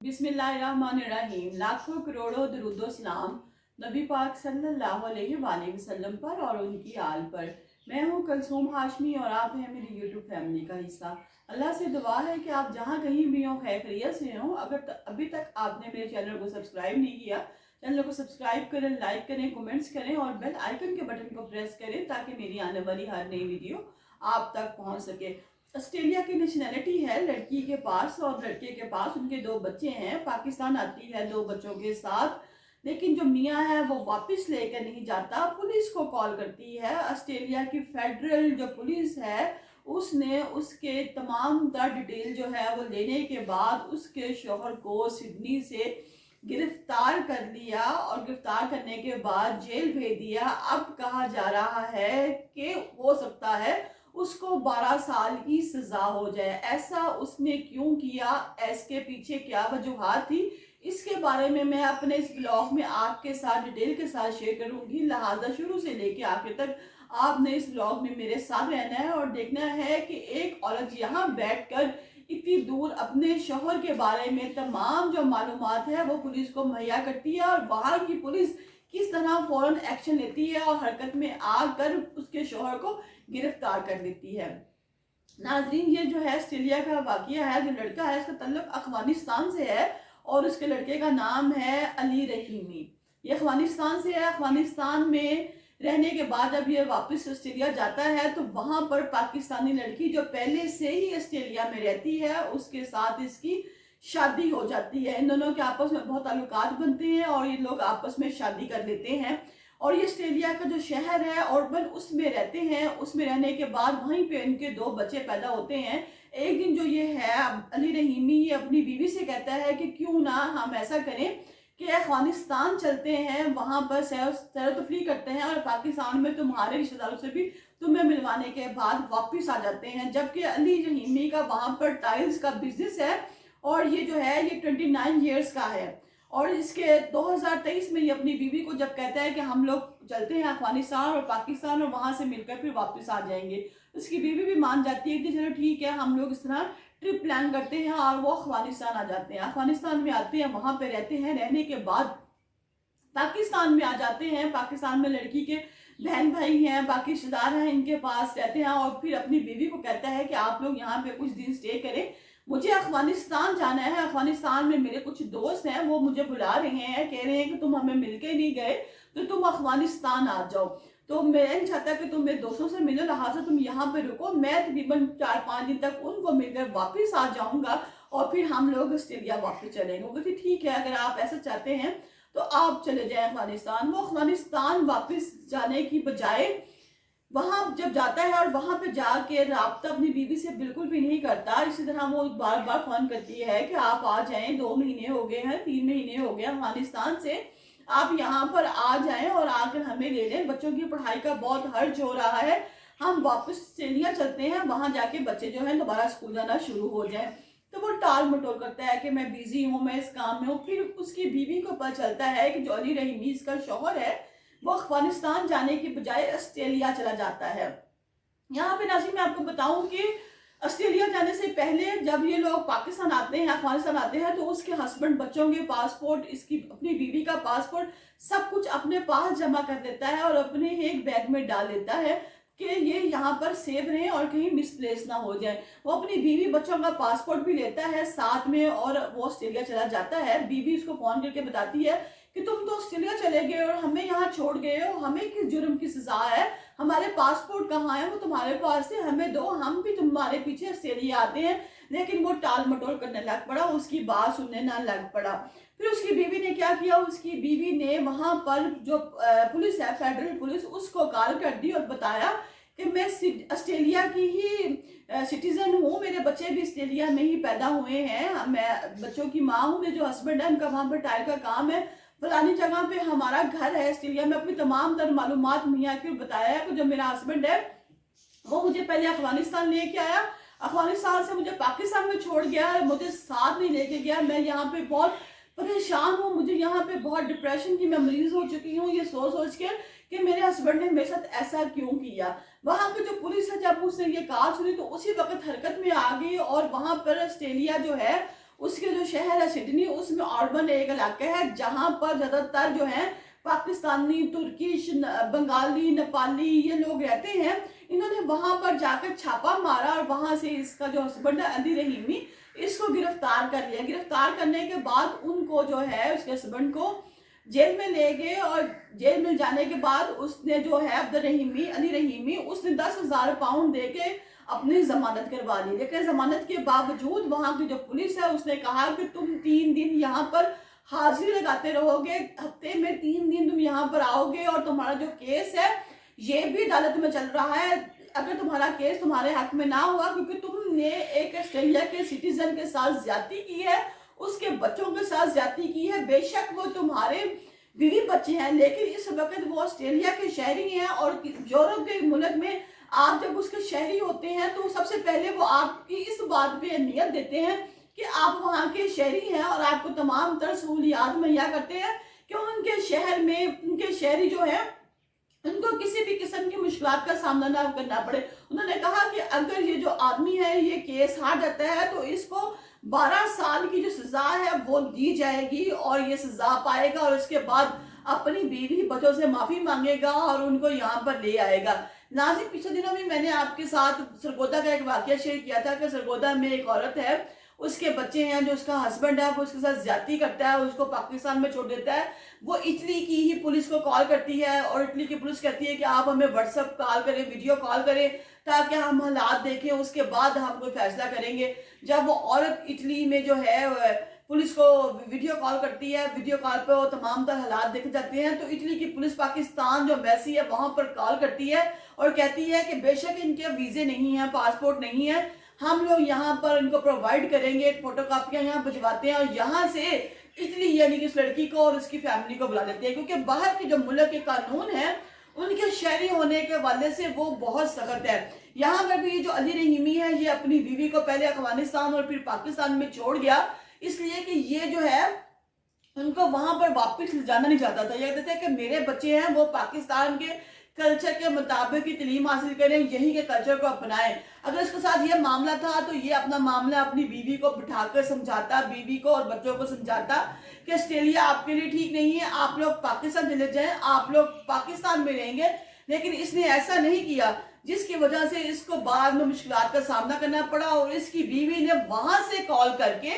बिस्मिल्लाहिर्रहमानिर्रहीम। लाखों करोड़ों दरूदो सलाम नबी पाक सल्लल्लाहु अलैहि वसल्लम पर और उनकी आल पर। मैं हूँ कलसूम हाशमी और आप हैं मेरी यूट्यूब फैमिली का हिस्सा। अल्लाह से दुआ है कि आप जहाँ कहीं भी हों खैरियत से हों। अगर अभी तक आपने मेरे चैनल को सब्सक्राइब नहीं किया, चैनल को सब्सक्राइब करें, लाइक करें, कमेंट्स करें और बेल आइकन के बटन को प्रेस करें ताकि मेरी आने वाली हर नई वीडियो आप तक पहुँच सके। ऑस्ट्रेलिया की नेशनैलिटी है लड़की के पास और लड़के के पास उनके दो बच्चे हैं। पाकिस्तान आती है दो बच्चों के साथ, लेकिन जो मियाँ है वो वापस लेकर नहीं जाता, पुलिस को कॉल करती है। ऑस्ट्रेलिया की फेडरल जो पुलिस है उसने उसके तमाम तर डिटेल जो है वो लेने के बाद उसके शोहर को सिडनी से गिरफ्तार कर लिया और गिरफ्तार करने के बाद जेल भेज दिया। अब कहा जा रहा है कि हो सकता है उसको 12 साल की सजा हो जाए। ऐसा उसने क्यों किया, इसके पीछे क्या वजूहात थी, इसके बारे में मैं अपने इस ब्लॉग में आपके साथ डिटेल के साथ शेयर करूंगी। लिहाजा शुरू से लेके आखिर तक आपने इस ब्लॉग में मेरे साथ रहना है और देखना है कि एक औरत यहाँ बैठकर इतनी दूर अपने शोहर के बारे में तमाम जो मालूमात है वो पुलिस को मुहैया करती है और वहाँ की पुलिस किस तरह फौरन एक्शन लेती है और हरकत में आकर उसके शोहर को गिरफ्तार कर लेती है। नाजरीन, ये जो है ऑस्ट्रेलिया का वाकया है। जो लड़का है इसका तल्लुक अफगानिस्तान से है और उसके लड़के का नाम है अली रहीमी। ये अफगानिस्तान से है। अफगानिस्तान में रहने के बाद जब ये वापस ऑस्ट्रेलिया जाता है तो वहां पर पाकिस्तानी लड़की जो पहले से ही ऑस्ट्रेलिया में रहती है उसके साथ इसकी शादी हो जाती है। इन दोनों के आपस में बहुत ताल्लुकात बनते हैं और ये लोग आपस में शादी कर लेते हैं। और ये ऑस्ट्रेलिया का जो शहर है ऑर्बन उसमें रहते हैं। उसमें रहने के बाद वहीं पे इनके दो बच्चे पैदा होते हैं। एक दिन जो ये है अली रहीमी ये अपनी बीवी से कहता है कि क्यों ना हम ऐसा करें कि अफगानिस्तान चलते हैं, वहां पर सैर तफरी करते हैं और पाकिस्तान में तुम्हारे रिश्तेदारों से भी तुम्हें मिलवाने के बाद वापिस आ जाते हैं। जबकि अली रहीमी का वहां पर टाइल्स का बिजनेस है और ये जो है ये 29 ईयर्स का है। और इसके 2023 में ये अपनी बीवी को जब कहता है कि हम लोग चलते हैं अफगानिस्तान और पाकिस्तान और वहां से मिलकर फिर वापस आ जाएंगे, उसकी बीवी भी मान जाती है कि चलो ठीक है, हम लोग इस तरह ट्रिप प्लान करते हैं और वो अफगानिस्तान आ जाते हैं। अफगानिस्तान में आते हैं, वहां पे रहते हैं, रहने के बाद पाकिस्तान में आ जाते हैं। पाकिस्तान में लड़की के बहन भाई हैं, बाकी रिश्तेदार हैं, इनके पास रहते हैं और फिर अपनी बीवी को कहता है कि आप लोग यहाँ पे कुछ दिन स्टे करें, मुझे अफगानिस्तान जाना है। अफगानिस्तान में मेरे कुछ दोस्त हैं, वो मुझे बुला रहे हैं, कह रहे हैं कि तुम हमें मिलके नहीं गए तो तुम अफगानिस्तान आ जाओ। तो मैं नहीं चाहता कि तुम मेरे दोस्तों से मिलो, लिहाजा तुम यहाँ पे रुको, मैं तकरीबन 4-5 दिन तक उनको मिलकर वापस आ जाऊंगा और फिर हम लोग ऑस्ट्रेलिया वापस चलेंगे। वो कहती ठीक है, अगर आप ऐसा चाहते हैं तो आप चले जाए अफगानिस्तान। वो अफगानिस्तान वापस जाने की बजाय वहां जब जाता है और वहां पे जाके राब्ता अपनी बीवी से बिल्कुल भी नहीं करता। इसी तरह वो बार बार फोन करती है कि आप आ जाएं, 2 महीने हो गए हैं, 3 महीने हो गए अफगानिस्तान से, आप यहाँ पर आ जाएं और आकर हमें ले लें, बच्चों की पढ़ाई का बहुत हर्ज हो रहा है, हम वापस ऑस्ट्रेलिया चलते हैं, वहां जाके बच्चे जो है दोबारा स्कूल जाना शुरू हो जाए। तो वो टाल मटोल करता है कि मैं बिजी हूँ, मैं इस काम में हूँ। फिर उसकी बीवी को पता चलता है कि जो अली रहीमी इसका शौहर है वो अफगानिस्तान जाने की बजाय ऑस्ट्रेलिया चला जाता है। यहाँ पे नाज़रीन मैं आपको बताऊं कि ऑस्ट्रेलिया जाने से पहले जब ये लोग पाकिस्तान आते हैं, अफगानिस्तान आते हैं, तो उसके हस्बैंड बच्चों के पासपोर्ट, इसकी अपनी बीवी का पासपोर्ट सब कुछ अपने पास जमा कर देता है और अपने एक बैग में डाल देता है कि ये यहाँ पर सेव रहें और कहीं मिसप्लेस ना हो जाए। वो अपनी बीवी बच्चों का पासपोर्ट भी लेता है साथ में और वो ऑस्ट्रेलिया चला जाता है। बीवी उसको फोन करके बताती है कि तुम तो ऑस्ट्रेलिया चले गए और हमें यहाँ छोड़ गए हो, हमें किस जुर्म की सजा है, हमारे पासपोर्ट कहाँ है, वो तुम्हारे पास है, हमें दो, हम भी तुम्हारे पीछे ऑस्ट्रेलिया आते हैं। लेकिन वो टाल मटोल करने लग पड़ा, उसकी बात सुनने ना लग पड़ा। फिर उसकी बीवी ने क्या किया, उसकी बीवी ने वहां पर जो पुलिस है, फेडरल पुलिस, उसको कॉल कर दी और बताया कि मैं ऑस्ट्रेलिया की ही सिटीजन हूँ, मेरे बच्चे भी ऑस्ट्रेलिया में ही पैदा हुए हैं, मैं बच्चों की माँ हूँ, मेरे जो हस्बैंड है उनका वहां पर टाइल का काम है, फलानी जगह पे हमारा घर है ऑस्ट्रेलिया में। अपनी तमाम तर मालूमात मुहैया कर बताया है कि जो मेरा हस्बैंड है वो मुझे पहले अफगानिस्तान लेके आया, अफगानिस्तान से मुझे पाकिस्तान में छोड़ गया, मुझे साथ नहीं लेके गया, मैं यहाँ पे बहुत परेशान हूँ, मुझे यहाँ पे बहुत डिप्रेशन की मैं मरीज हो चुकी हूँ ये सोच सोच के कि मेरे हस्बैंड ने मेरे साथ ऐसा क्यों किया। वहां की जो पुलिस है जब उसने ये कहा सुनी तो उसी वक्त हरकत में आ गई और वहां पर ऑस्ट्रेलिया जो है उसके जो शहर है सिडनी, उसमें अर्बन एक इलाका है जहां पर ज्यादातर जो है पाकिस्तानी, तुर्किश, बंगाली, नेपाली ये लोग रहते हैं। इन्होंने वहां पर जाकर छापा मारा और वहां से इसका जो हस्बैंड है अली रहीमी, इसको गिरफ्तार कर लिया। गिरफ्तार करने के बाद उनको जो है उसके हस्बैंड को जेल में ले गए और जेल में जाने के बाद उसने जो है अली रहीमी उसने 10,000 पाउंड दे के अपनी जमानत करवा ली। लेकिन जमानत के बावजूद वहां की जो पुलिस है उसने कहा कि तुम 3 दिन यहाँ पर हाजिरी लगाते रहोगे, हफ्ते में 3 दिन तुम यहाँ पर आओगे और तुम्हारा जो केस है ये भी अदालत में चल रहा है। अगर तुम्हारा केस तुम्हारे हक में ना हुआ क्योंकि तुमने एक ऑस्ट्रेलिया के सिटीजन के साथ ज्यादती की है, उसके बच्चों के साथ ज्यादती की है, बेशक वो तुम्हारे बीवी बच्चे हैं लेकिन इस वक्त वो ऑस्ट्रेलिया के शहरी हैं और यूरोप के मुल्क में आप जब उसके शहरी होते हैं तो सबसे पहले वो आपकी इस बात पे अहमियत देते हैं कि आप वहाँ के शहरी हैं और आपको तमाम तरह सहूलियात मुहैया करते हैं कि उनके शहर में उनके शहरी जो है उनको किसी भी किस्म की मुश्किलात का सामना ना करना पड़े। उन्होंने कहा कि अगर ये जो आदमी है ये केस हार जाता है तो इसको 12 साल की जो सजा है वो दी जाएगी और ये सजा पाएगा और उसके बाद अपनी बीवी बच्चों से माफी मांगेगा और उनको यहाँ पर ले आएगा। नाज़रीन, पिछले दिनों में मैंने आपके साथ सरगोदा का एक वाकया शेयर किया था कि सरगोदा में एक औरत है, उसके बच्चे हैं, जो उसका हस्बैंड है वो उसके साथ ज्यादती करता है, उसको पाकिस्तान में छोड़ देता है। वो इटली की ही पुलिस को कॉल करती है और इटली की पुलिस कहती है कि आप हमें व्हाट्सएप कॉल करें, वीडियो कॉल करें ताकि हम हालात देखें, उसके बाद हम कोई फैसला करेंगे। जब वो औरत इटली में जो है पुलिस को वीडियो कॉल करती है, वीडियो कॉल पे वो तमाम तरह हालात देखे जाते हैं, तो इटली की पुलिस पाकिस्तान जो एम्बेसी है वहां पर कॉल करती है और कहती है कि बेशक इनके वीजे नहीं है, पासपोर्ट नहीं है, हम लोग यहाँ पर इनको प्रोवाइड करेंगे, फोटो कापियां यहाँ भिजवाते हैं और यहाँ से इटली यानी कि इस लड़की को और उसकी फैमिली को बुला लेते हैं क्योंकि बाहर के जो मुल्क के कानून है उनके शहरी होने के वाले से वो बहुत सख्त है। यहाँ पर भी जो अली रहीमी है ये अपनी बीवी को पहले अफगानिस्तान और फिर पाकिस्तान में छोड़ गया इसलिए कि ये जो है उनको वहां पर वापस ले जाना नहीं चाहता था। ये कहते थे कि मेरे बच्चे हैं वो पाकिस्तान के कल्चर के मुताबिक की तालीम हासिल करें, यही के कल्चर को अपनाएं। अगर इसके साथ ये मामला था तो ये अपना मामला अपनी बीवी को बिठाकर समझाता, बीवी को और बच्चों को समझाता कि ऑस्ट्रेलिया आपके लिए ठीक नहीं है, आप लोग पाकिस्तान चले जाएं, आप लोग पाकिस्तान में रहेंगे। लेकिन इसने ऐसा नहीं किया जिसकी वजह से इसको बाद में मुश्किलात का सामना करना पड़ा और इसकी बीवी ने वहां से कॉल करके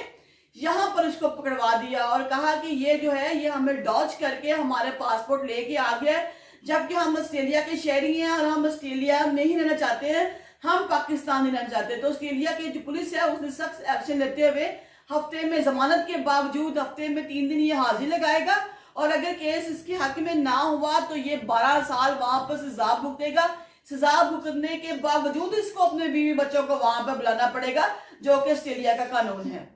यहाँ पर इसको पकड़वा दिया और कहा कि ये जो है ये हमें डॉज करके हमारे पासपोर्ट लेके आ गया, जबकि हम ऑस्ट्रेलिया के शहरी हैं और हम ऑस्ट्रेलिया में ही रहना चाहते हैं, हम पाकिस्तान नहीं रहना चाहते। तो ऑस्ट्रेलिया की जो पुलिस है उसने सख्त एक्शन लेते हुए हफ्ते में जमानत के बावजूद हफ्ते में 3 दिन ये हाजिरी लगाएगा और अगर केस इसके हक में ना हुआ तो ये 12 साल वहां पर सजा भुगतेगा। सजा भुगतने के बावजूद इसको अपने बीवी बच्चों को वहां पर बुलाना पड़ेगा जो कि ऑस्ट्रेलिया का कानून है।